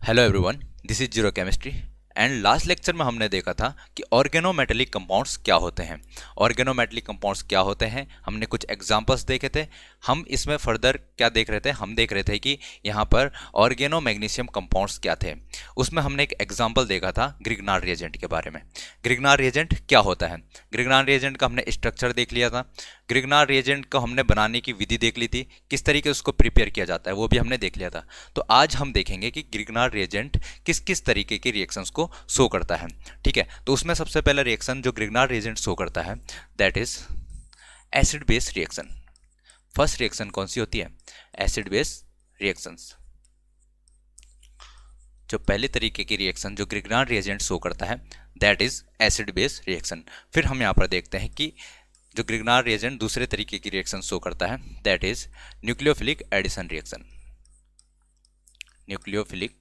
Hello everyone, this is zero chemistry. And last lecture में हमने देखा था कि ऑर्गेनोमेटेलिक कंपाउंड्स क्या होते हैं। ऑर्गेनोमेटेलिक कंपाउंड्स क्या होते हैं, हमने कुछ एग्जांपल्स देखे थे। हम इसमें फर्दर क्या देख रहे थे, हम देख रहे थे कि यहाँ पर ऑर्गेनो मैग्नीशियम कंपाउंड्स क्या थे। उसमें हमने एक एग्जाम्पल देखा था ग्रिग्नार रिएजेंट के बारे में। ग्रिग्नार रिएजेंट क्या होता है, ग्रिग्नार रिएजेंट का हमने स्ट्रक्चर देख लिया था। ग्रिग्नार रिएजेंट को हमने बनाने की विधि देख ली थी, किस तरीके उसको प्रिपेयर किया जाता है वो भी हमने देख लिया था। तो आज हम देखेंगे कि ग्रिग्नार रिएजेंट किस किस तरीके के रिएक्शंस को शो करता है। ठीक है, तो उसमें सबसे पहला रिएक्शन जो ग्रिग्नार रिएजेंट शो करता है that is acid base reaction. First reaction कौन सी होती है, एसिड बेस रिएक्शंस। जो पहले तरीके की रिएक्शन जो ग्रिग्नार रिएजेंट शो करता है that is acid base reaction. फिर हम यहाँ पर देखते हैं कि जो ग्रिग्नार रिएजेंट दूसरे तरीके की रिएक्शन शो करता है that is nucleophilic addition reaction. Nucleophilic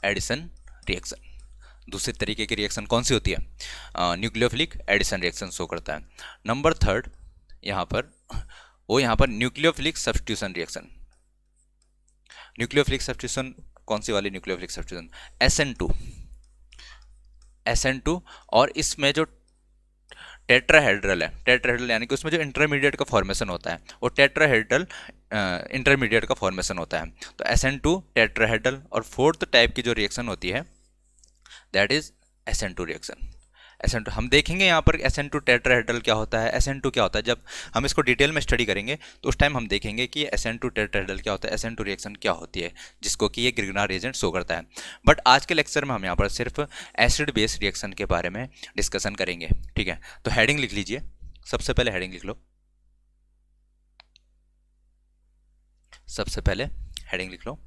addition reaction दूसरे तरीके की रिएक्शन कौन सी होती है, न्यूक्लियोफिलिक एडिशन रिएक्शन शो करता है। नंबर थर्ड यहाँ पर nucleophilic substitution reaction. Nucleophilic substitution कौन सी वाली न्यूक्लियोफिलिक सब्स्टिट्यूशन, SN2 और इसमें जो टेट्राहेड्रल है, टेट्राहेड्रल यानी कि उसमें जो इंटरमीडिएट का फॉर्मेशन होता है वो टेट्राहेड्रल इंटरमीडिएट का फॉर्मेशन होता है। तो SN2 टेट्राहेड्रल और फोर्थ टाइप की जो रिएक्शन होती है that is SN2 reaction. SN2 हम देखेंगे यहाँ पर SN2 टेट्राहेड्रल क्या होता है, SN2 क्या होता है। जब हम इसको डिटेल में स्टडी करेंगे तो उस टाइम हम देखेंगे कि SN2 टेट्राहेड्रल क्या होता है, SN2 रिएक्शन क्या होती है जिसको कि ये ग्रिग्नार रिएजेंट शो करता है। बट आज के लेक्चर में हम यहाँ पर सिर्फ एसिड बेस रिएक्शन के बारे में डिस्कशन करेंगे। ठीक है, तो हेडिंग लिख लीजिए, सबसे पहले हेडिंग लिख लो। सबसे पहले हेडिंग लिख लो,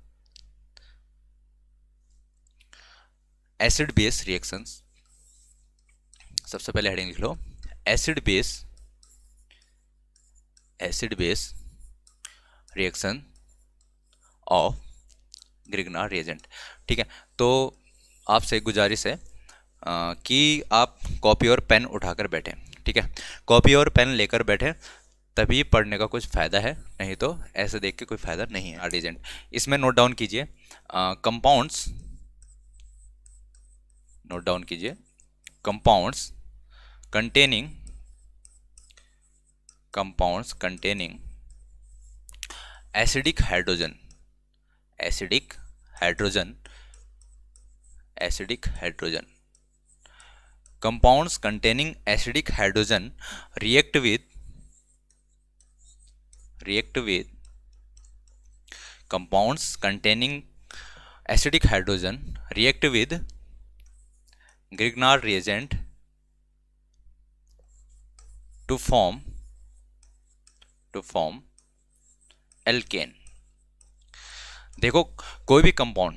एसिड बेस रिएक्शंस। सबसे पहले हेडिंग लिख लो, acid base reaction of Grignard reagent. ठीक है, तो आपसे गुजारिश है कि आप कॉपी और पेन उठाकर बैठें। ठीक है, कॉपी और पेन लेकर बैठें तभी पढ़ने का कुछ फ़ायदा है, नहीं तो ऐसे देख के कोई फ़ायदा नहीं है। रिएजेंट इसमें नोट डाउन कीजिए, कंपाउंड्स नोट डाउन कीजिए, compounds containing acidic hydrogen compounds containing acidic hydrogen react with compounds containing acidic hydrogen react with Grignard reagent to form alkane. देखो, कोई भी कंपाउंड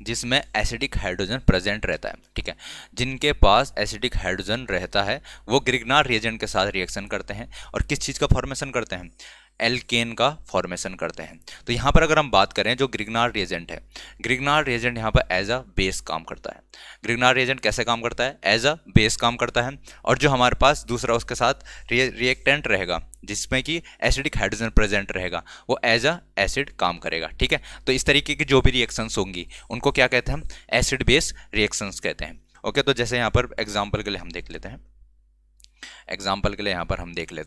जिसमें एसिडिक हाइड्रोजन प्रेजेंट रहता है, ठीक है, जिनके पास एसिडिक हाइड्रोजन रहता है वो ग्रिग्नार रिएजेंट के साथ रिएक्शन करते हैं और किस चीज़ का फॉर्मेशन करते हैं, एल्केन का फॉर्मेशन करते हैं। तो यहाँ पर अगर हम बात करें जो ग्रिग्नार रिएजेंट है, ग्रिग्नार रिएजेंट यहाँ पर एज अ बेस काम करता है। ग्रिग्नार रिएजेंट कैसे काम करता है, एज अ बेस काम करता है। और जो हमारे पास दूसरा उसके साथ रिएक्टेंट रहेगा जिसमें कि एसिडिक हाइड्रोजन प्रेजेंट रहेगा वो एज अ एसिड काम करेगा। ठीक है, तो इस तरीके की जो भी रिएक्शंस होंगी उनको क्या कहते हैं, हम एसिड बेस रिएक्शंस कहते हैं। ओके, तो जैसे यहाँ पर एग्जाम्पल के लिए हम देख लेते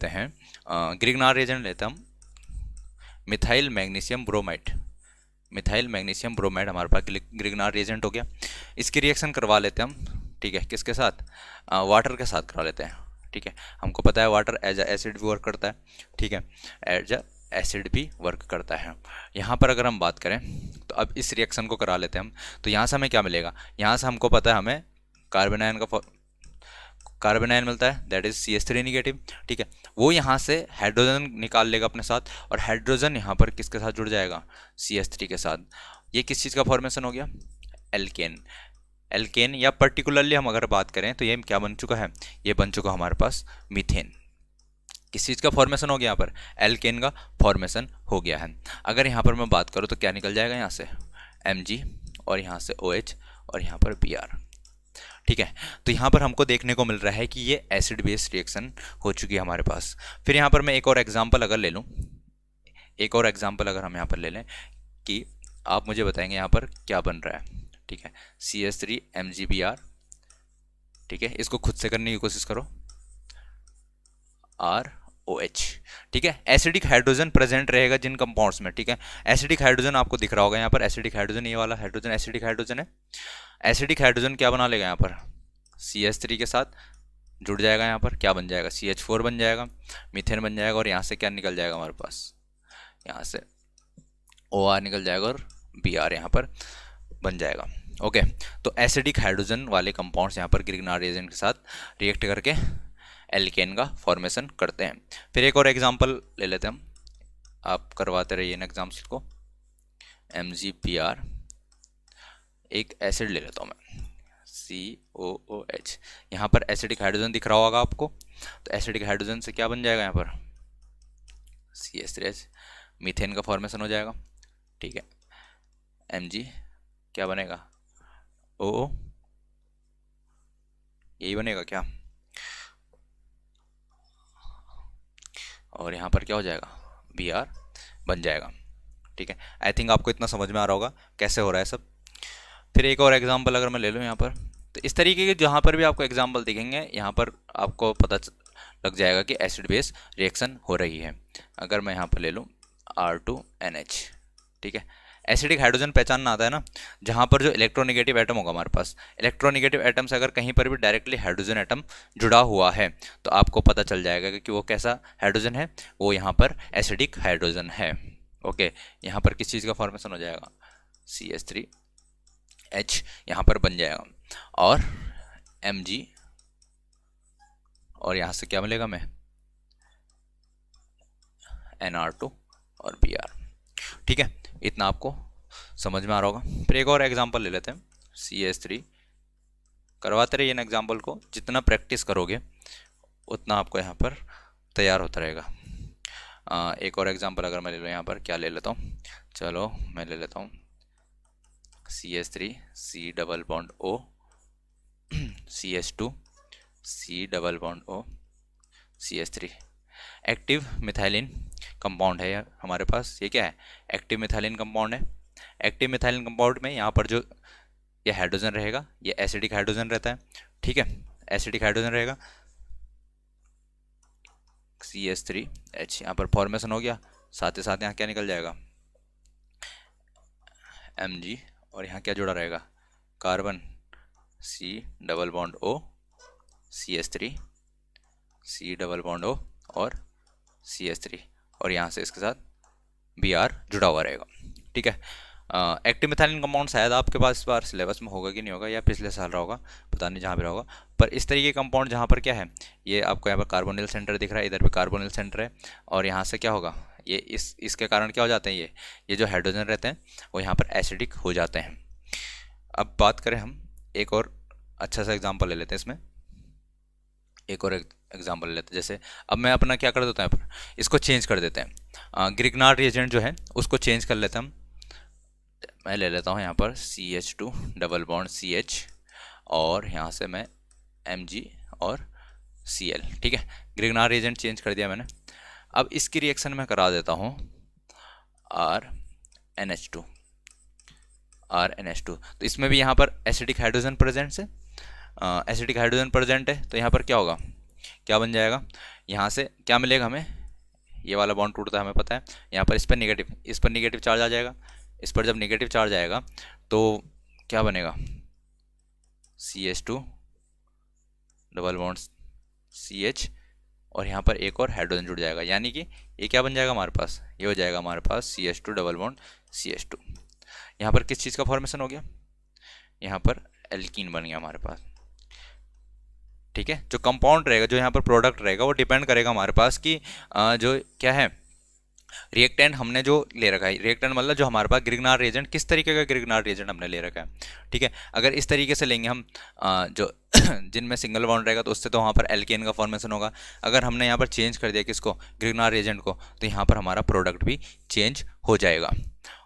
हैं, ग्रिग्नार रिएजेंट लेते हैं हम मिथाइल मैग्नीशियम ब्रोमाइड हमारे पास ग्रिग्नार रिएजेंट हो गया। इसकी रिएक्शन करवा लेते हैं हम, ठीक है, किसके साथ, वाटर के साथ करवा लेते हैं। ठीक है, हमको पता है वाटर एज अ एसिड भी वर्क करता है। ठीक है, एज अ एसिड भी वर्क करता है। यहाँ पर अगर हम बात करें तो अब इस रिएक्शन को करा लेते हैं हम, तो यहाँ से हमें क्या मिलेगा, यहाँ से हमको पता है हमें कार्बन आयन मिलता है दैट इज CH3 निगेटिव। ठीक है, वो यहाँ से हाइड्रोजन निकाल लेगा अपने साथ और हाइड्रोजन यहाँ पर किसके साथ जुड़ जाएगा, CH3 के साथ। ये किस चीज़ का फॉर्मेशन हो गया, एल्केन या पर्टिकुलरली हम अगर बात करें तो ये क्या बन चुका है, ये बन चुका हमारे पास मीथेन। किस चीज़ का फॉर्मेशन हो गया, यहाँ पर एल्केन का फॉर्मेशन हो गया है। अगर यहाँ पर मैं बात करूँ तो क्या निकल जाएगा, यहाँ से Mg और यहाँ से OH और यहाँ पर Br। ठीक है, तो यहाँ पर हमको देखने को मिल रहा है कि ये एसिड बेस रिएक्शन हो चुकी है हमारे पास। फिर यहाँ पर मैं एक और एग्जांपल अगर ले लूँ, एक और एग्जांपल अगर हम यहाँ पर ले लें कि आप मुझे बताएंगे यहाँ पर क्या बन रहा है, ठीक है, CH3MgBr, ठीक है, इसको खुद से करने की कोशिश करो, ROH, ठीक है। एसिडिक हाइड्रोजन प्रेजेंट रहेगा जिन कंपाउंड्स में, ठीक है। एसिडिक हाइड्रोजन आपको दिख रहा होगा यहाँ पर, एसिडिक हाइड्रोजन, ये वाला हाइड्रोजन एसिडिक हाइड्रोजन है। एसिडिक हाइड्रोजन क्या बना लेगा यहाँ पर, CH3 के साथ जुड़ जाएगा, यहाँ पर क्या बन जाएगा, CH4 बन जाएगा, मीथेन बन जाएगा, और यहाँ से क्या निकल जाएगा हमारे पास, यहाँ से OR निकल जाएगा और Br यहाँ पर बन जाएगा। ओके, तो एसिडिक हाइड्रोजन वाले कंपाउंड्स यहाँ पर ग्रिग्नार्ड रिएजेंट के साथ रिएक्ट करके एल्केन का फॉर्मेशन करते हैं। फिर एक और एग्जांपल ले लेते हैं हम, आप करवाते रहिए इन एग्जाम्स को। MgBr, एक एसिड ले लेता हूँ मैं, COOH, यहाँ पर एसिडिक हाइड्रोजन दिख रहा होगा आपको, तो एसिडिक हाइड्रोजन से क्या बन जाएगा यहाँ पर, CH3H, मीथेन का फॉर्मेशन हो जाएगा, ठीक है। Mg क्या बनेगा, OO, यही बनेगा क्या, और यहाँ पर क्या हो जाएगा, Br बन जाएगा, ठीक है। आई थिंक आपको इतना समझ में आ रहा होगा कैसे हो रहा है सब। फिर एक और एग्जांपल अगर मैं ले लूँ यहाँ पर, तो इस तरीके के जहाँ पर भी आपको एग्जांपल दिखेंगे यहाँ पर आपको पता लग जाएगा कि एसिड बेस रिएक्शन हो रही है। अगर मैं यहाँ पर ले लूँ R2NH, ठीक है, एसिडिक हाइड्रोजन पहचानना आता है ना, जहाँ पर जो इलेक्ट्रोनेगेटिव एटम होगा हमारे पास, इलेक्ट्रोनेगेटिव एटम से अगर कहीं पर भी डायरेक्टली हाइड्रोजन एटम जुड़ा हुआ है तो आपको पता चल जाएगा कि वो कैसा हाइड्रोजन है, वो यहाँ पर एसिडिक हाइड्रोजन है। ओके, यहाँ पर किस चीज़ का फॉर्मेशन हो जाएगा, CH3H यहाँ पर बन जाएगा, और Mg, और यहाँ से क्या मिलेगा हमें, NR2 और Br, ठीक है। इतना आपको समझ में आ रहा होगा। फिर एक और एग्जांपल ले लेते हैं, CH3, करवाते रहिए इन एग्जांपल को, जितना प्रैक्टिस करोगे उतना आपको यहाँ पर तैयार होता रहेगा। एक और एग्जांपल अगर मैं ले लूँ यहाँ पर, क्या ले लेता हूँ, चलो मैं ले लेता हूँ CH3 C double bond O, CH2 C double bond O, CH3, active methylene compound है हमारे पास। ये क्या है, एक्टिव मिथाइलिन कंपाउंड है। एक्टिव मिथाइलिन कंपाउंड में यहाँ पर जो ये हाइड्रोजन रहेगा, ये एसिडिक हाइड्रोजन रहता है, ठीक है, एसिडिक हाइड्रोजन रहेगा, CH3H यहाँ पर फॉर्मेशन हो गया, साथ ही साथ यहाँ क्या निकल जाएगा, Mg, और यहाँ क्या जुड़ा रहेगा, carbon, C double bond O, CH3, C double bond O और CH3, और यहाँ से इसके साथ Br जुड़ा हुआ रहेगा, ठीक है। एक्टिव मिथाइलिन कंपाउंड शायद आपके पास इस बार सिलेबस में होगा कि नहीं होगा, या पिछले साल रहा होगा, पता नहीं, जहाँ भी रहा होगा, पर इस तरीके कंपाउंड जहाँ पर क्या है, ये आपको यहाँ पर कार्बोनिल सेंटर दिख रहा है, इधर भी कार्बोनिल सेंटर है, और यहाँ से क्या होगा, ये इसके कारण क्या हो जाते हैं, ये जो हाइड्रोजन रहते हैं वो यहाँ पर एसिडिक हो जाते हैं। अब बात करें हम, एक और अच्छा सा एग्जाम्पल ले लेते हैं इसमें, एक और एग्जाम्पल लेते हैं। जैसे अब मैं अपना क्या कर देता हूँ, इसको चेंज कर देते हैं, ग्रिग्नार्ड रिएजेंट जो है उसको चेंज कर लेते हैं हम। मैं ले लेता हूँ यहाँ पर CH2 डबल बॉन्ड CH, और यहाँ से मैं Mg और Cl, ठीक है, ग्रिग्नार्ड रिएजेंट चेंज कर दिया मैंने। अब इसकी रिएक्शन मैं करा देता हूँ RNH2, तो इसमें भी यहाँ पर एसिडिक हाइड्रोजन प्रेजेंट है, एसिडिक हाइड्रोजन प्रेजेंट है, तो यहाँ पर क्या होगा, क्या बन जाएगा, यहाँ से क्या मिलेगा हमें, ये वाला बॉन्ड टूटता है हमें पता है, यहाँ पर इस पर नेगेटिव चार्ज आ जाएगा, इस पर जब नेगेटिव चार्ज आएगा तो क्या बनेगा, CH2 डबल बॉन्ड CH, और यहाँ पर एक और हाइड्रोजन जुड़ जाएगा, यानी कि ये क्या बन जाएगा हमारे पास, ये हो जाएगा हमारे पास CH2 डबल बॉन्ड CH2। यहाँ पर किस चीज़ का फॉर्मेशन हो गया, यहाँ पर एल्कीन बन गया हमारे पास, ठीक है। जो कंपाउंड रहेगा, जो यहाँ पर प्रोडक्ट रहेगा, वो डिपेंड करेगा हमारे पास कि जो क्या है, रिएक्टेंट हमने जो ले रखा है, रिएक्टेंट मतलब जो हमारे पास ग्रिग्नार्ड रिएजेंट, किस तरीके का ग्रिग्नार्ड रिएजेंट हमने ले रखा है, ठीक है। अगर इस तरीके से लेंगे हम जो जिनमें सिंगल बॉन्ड रहेगा तो उससे तो वहाँ पर एल्केन का फॉर्मेशन होगा। अगर हमने यहाँ पर चेंज कर दिया किसको, ग्रिग्नार्ड रिएजेंट को, तो यहाँ पर हमारा प्रोडक्ट भी चेंज हो जाएगा।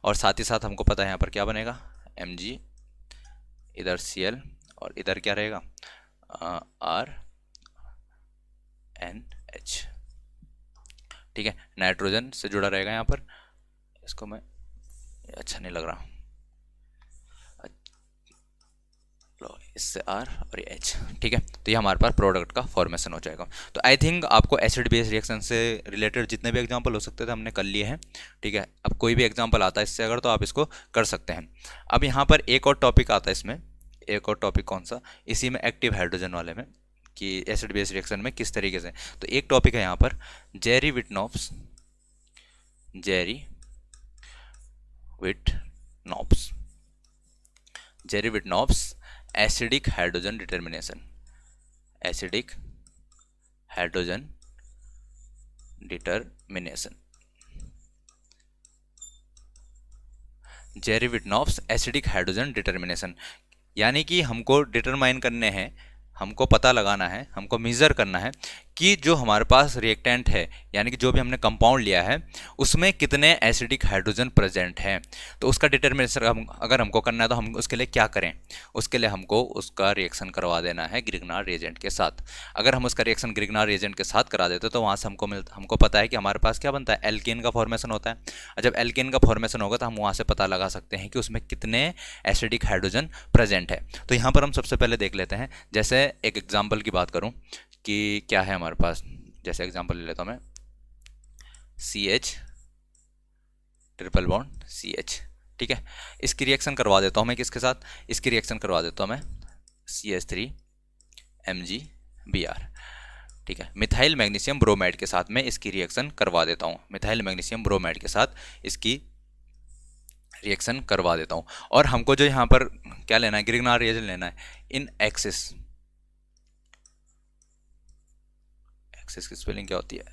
और साथ ही साथ हमको पता है यहाँ पर क्या बनेगा, Mg, इधर Cl, और इधर क्या रहेगा, RNH, ठीक है, नाइट्रोजन से जुड़ा रहेगा यहाँ पर, इसको मैं, अच्छा नहीं लग रहा, लो इससे आर और ये एच, ठीक है। तो ये हमारे पास प्रोडक्ट का फॉर्मेशन हो जाएगा। तो आई थिंक आपको एसिड बेस रिएक्शन से रिलेटेड जितने भी एग्जांपल हो सकते थे हमने कर लिए हैं, ठीक है। अब कोई भी एग्जांपल आता है इससे अगर, तो आप इसको कर सकते हैं। अब यहाँ पर एक और टॉपिक आता है इसमें, एक और टॉपिक कौन सा, इसी में एक्टिव हाइड्रोजन वाले में, कि एसिड बेस रिएक्शन में किस तरीके से। तो एक टॉपिक है यहाँ पर Zerewitinoff, Zerewitinoff, Zerewitinoff acidic hydrogen determination, acidic hydrogen determination, Zerewitinoff acidic hydrogen determination, यानी कि हमको डिटरमाइन करने हैं, हमको पता लगाना है, हमको मेजर करना है कि जो हमारे पास रिएक्टेंट है, यानी कि जो भी हमने कंपाउंड लिया है उसमें कितने एसिडिक हाइड्रोजन प्रेजेंट हैं। तो उसका डिटरमिनेशन अगर हमको करना है तो हम उसके लिए क्या करें, उसके लिए हमको उसका रिएक्शन करवा देना है ग्रिग्नार्ड रिएजेंट के साथ। अगर हम उसका रिएक्शन ग्रिग्नार्ड रिएजेंट के साथ करा देते तो वहाँ से हमको पता है कि हमारे पास क्या बनता है, एल्केन का फॉर्मेशन होता है। और जब एल्केन का फॉर्मेशन होगा तो हम वहाँ से पता लगा सकते हैं कि उसमें कितने एसिडिक हाइड्रोजन प्रेजेंट है। तो यहाँ पर हम सबसे पहले देख लेते हैं, जैसे एक एग्जाम्पल की बात करूँ कि क्या है हमारे पास, जैसे एग्जांपल ले लेता हूं मैं, CH ट्रिपल बॉन्ड CH, ठीक है। इसकी रिएक्शन करवा देता हूं मैं किसके साथ, इसकी रिएक्शन करवा देता हूं मैं CH3 MgBr, ठीक है। मिथाइल मैग्नीशियम ब्रोमाइड के साथ में इसकी रिएक्शन करवा देता हूं, मिथाइल मैग्नीशियम ब्रोमाइड के साथ इसकी रिएक्शन करवा देता हूं। और हमको जो यहाँ पर क्या लेना है, ग्रिग्नार्ड रिएजेंट लेना है इन एक्सिस, एक्सिस की स्पेलिंग क्या होती है,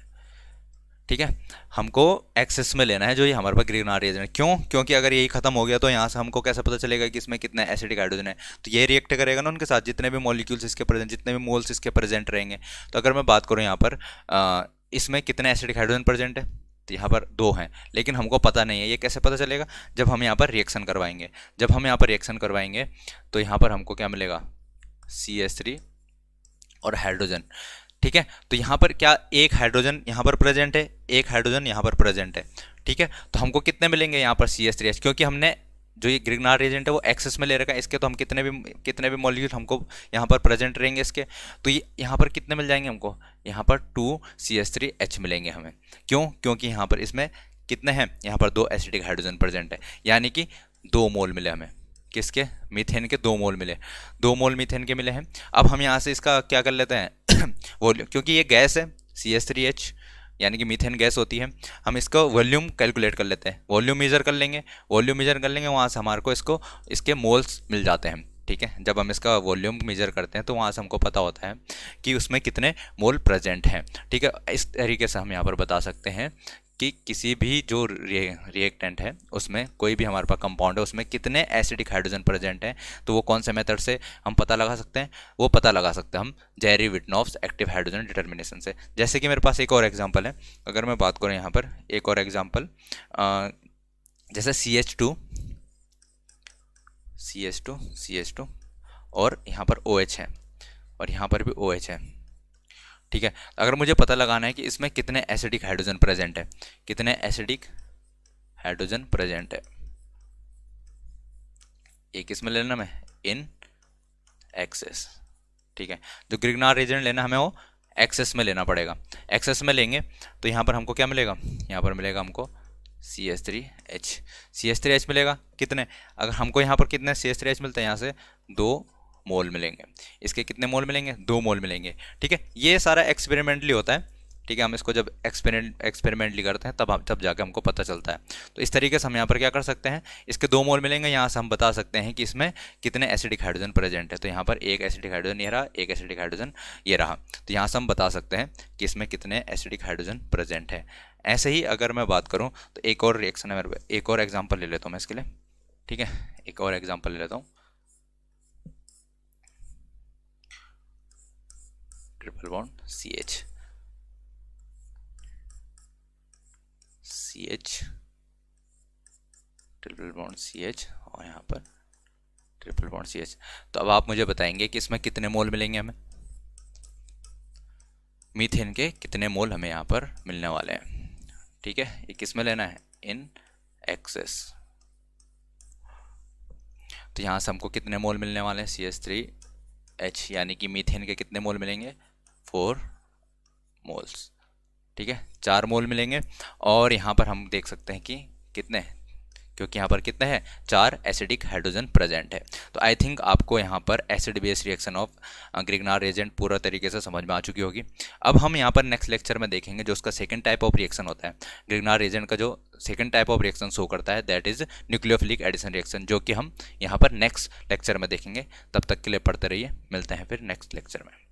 ठीक है। हमको एक्सेस में लेना है जो ये हमारे पास ग्रिग्नार्ड रिएजेंट है। क्यों, क्योंकि अगर यही खत्म हो गया तो यहाँ से हमको कैसे पता चलेगा कि इसमें कितने एसिडिक हाइड्रोजन है। तो ये रिएक्ट करेगा ना उनके साथ, जितने भी मॉलिक्यूल्स इसके प्रेजेंट, जितने भी मोल्स इसके प्रेजेंट रहेंगे। तो अगर मैं बात करूँ यहाँ पर इसमें कितने एसिडिक हाइड्रोजन प्रेजेंट है, तो यहाँ पर 2 हैं, लेकिन हमको पता नहीं है। ये कैसे पता चलेगा, जब हम यहाँ पर रिएक्शन करवाएंगे। जब हम यहाँ पर रिएक्शन करवाएंगे तो यहाँ पर हमको क्या मिलेगा, CH3 और हाइड्रोजन, ठीक है। तो यहाँ पर क्या, एक हाइड्रोजन यहाँ पर प्रेजेंट है, एक हाइड्रोजन यहाँ पर प्रेजेंट है, ठीक है। तो हमको कितने मिलेंगे यहाँ पर CH3H, क्योंकि हमने जो ये ग्रिग्नार्ड रिएजेंट है वो एक्सेस में ले रखा है इसके, तो हम कितने भी मॉलिक्यूल हमको यहाँ पर प्रेजेंट रहेंगे इसके, तो ये यहाँ पर कितने मिल जाएंगे हमको, यहाँ पर 2CH3H मिलेंगे हमें। क्यों, क्योंकि यहाँ पर इसमें कितने हैं, यहाँ पर 2 एसिडिक हाइड्रोजन प्रेजेंट है, यानी कि 2 मोल मिले हमें, किसके, मीथेन के 2 मोल मिले, 2 मोल मीथेन के मिले हैं। अब हम यहाँ से इसका क्या कर लेते हैं वॉल्यूम, क्योंकि ये गैस है CH3H, यानी कि मीथेन गैस होती है, हम इसका वॉल्यूम कैलकुलेट कर लेते हैं, वॉल्यूम मेजर कर लेंगे, वॉल्यूम मेजर कर लेंगे, वहाँ से हमारे को इसको इसके मोल्स मिल जाते हैं, ठीक है। जब हम इसका वॉल्यूम मेजर करते हैं तो वहाँ से हमको पता होता है कि उसमें कितने मोल प्रेजेंट हैं, ठीक है। इस तरीके से हम यहाँ पर बता सकते हैं कि किसी भी जो रिएक्टेंट है उसमें, कोई भी हमारे पास कंपाउंड है उसमें कितने एसिडिक हाइड्रोजन प्रेजेंट हैं। तो वो कौन से मेथड से हम पता लगा सकते हैं, वो पता लगा सकते हैं हम जेरी विटनॉफ्स एक्टिव हाइड्रोजन डिटर्मिनेशन से। जैसे कि मेरे पास एक और एग्जांपल है, अगर मैं बात करूँ यहाँ पर एक और एग्जांपल, जैसे CH2 और यहाँ पर OH है और यहाँ पर भी OH है, ठीक है। अगर मुझे पता लगाना है कि इसमें कितने एसिडिक हाइड्रोजन प्रेजेंट है, कितने एसिडिक हाइड्रोजन प्रेजेंट है, एक इसमें लेना मैं इन एक्सेस, ठीक है। जो ग्रिग्नार्ड रिएजेंट लेना हमें वो एक्सेस में लेना पड़ेगा। एक्सेस में लेंगे तो यहाँ पर हमको क्या मिलेगा, यहाँ पर मिलेगा हमको CH3H मिलेगा, कितने, अगर हमको यहाँ पर कितने CH3H मिलते हैं, यहाँ से 2 मोल मिलेंगे, इसके कितने मोल मिलेंगे, 2 मोल मिलेंगे, ठीक है। ये सारा एक्सपेरिमेंटली होता है, ठीक है। हम इसको जब एक्सपेरिमेंटली करते हैं तब जाके हमको पता चलता है। तो इस तरीके से हम यहाँ पर क्या कर सकते हैं, इसके 2 मोल मिलेंगे, यहाँ से हम बता सकते हैं कि इसमें कितने एसिडिक हाइड्रोजन प्रेजेंट है। तो यहाँ पर एक एसिडिक हाइड्रोजन ये रहा, एक एसिडिक हाइड्रोजन ये रहा, तो यहाँ से हम बता सकते हैं कि इसमें कितने एसिडिक हाइड्रोजन प्रेजेंट है। ऐसे ही अगर मैं बात करूँ तो एक और रिएक्शन है मेरे पे, एक और एग्जाम्पल ले लेता हूँ मैं इसके लिए, ठीक है। एक और एग्जाम्पल ले लेता हूँ, triple bond CH triple bond CH और यहाँ पर ट्रिपल बॉन्ड CH। तो अब आप मुझे बताएंगे कि इसमें कितने मोल मिलेंगे हमें, मीथेन के कितने मोल हमें यहाँ पर मिलने वाले हैं, ठीक है। ये किस में लेना है, इन एक्सेस। तो यहाँ से हमको कितने मोल मिलने वाले हैं, CH3H, यानी कि मीथेन के कितने मोल मिलेंगे, 4 मोल्स। ठीक है, 4 मोल मिलेंगे। और यहाँ पर हम देख सकते हैं कि कितने, क्योंकि यहाँ पर कितने हैं, 4 एसिडिक हाइड्रोजन प्रेजेंट है। तो आई थिंक आपको यहाँ पर acid base reaction of Grignard reagent पूरा तरीके से समझ में आ चुकी होगी। अब हम यहाँ पर नेक्स्ट लेक्चर में देखेंगे जो उसका सेकंड टाइप ऑफ रिएक्शन होता है, ग्रिग्नार रिएजेंट का जो second type of reaction show करता है, that is nucleophilic addition reaction, जो कि हम यहाँ पर नेक्स्ट लेक्चर में देखेंगे। तब तक के लिए पढ़ते रहिए, मिलते हैं फिर नेक्स्ट लेक्चर में।